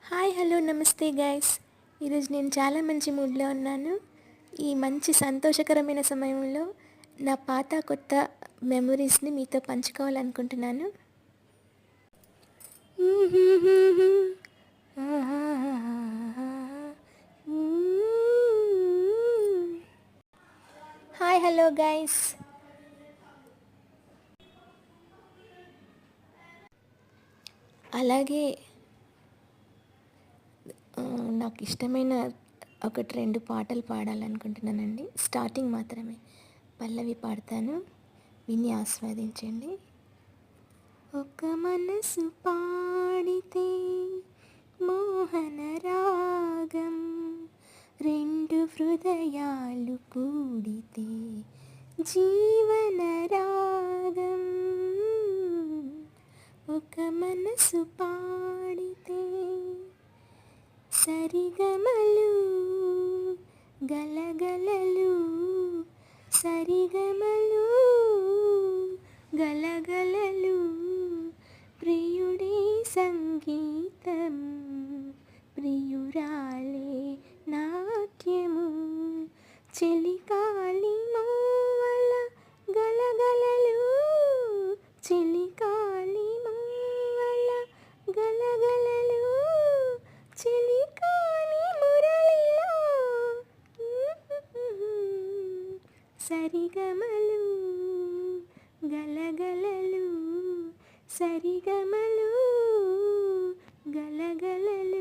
Hi hello నమస్తే guys. ఈరోజు నేను చాలా మంచి మూడ్లో ఉన్నాను. ఈ మంచి సంతోషకరమైన సమయంలో నా పాత కొత్త మెమరీస్ని మీతో పంచుకోవాలనుకుంటున్నాను. Hi hello guys. అలాగే నాకు ఇష్టమైన ఒకటి రెండు పాటలు పాడాలనుకుంటున్నానండి. స్టార్టింగ్ మాత్రమే, పల్లవి పాడతాను, విని ఆస్వాదించండి. ఒక మనసు పాడితే మోహన రాగం, రెండు హృదయాలు కూడితే జీవన రాగం. ఒక మనసు పాడితే సరిగమలు గలగలలు, సరిగమలు గలగలలు, ప్రియుడి సంగీతం, ప్రియురాలే నాట్యము, చెలికాలి మోవల గలగలలు, చెలికాలి మోవల గలగలలు, చెలికాలి మురళిలో సరిగమలు గలగలలు, సరిగమలు గలగలలు.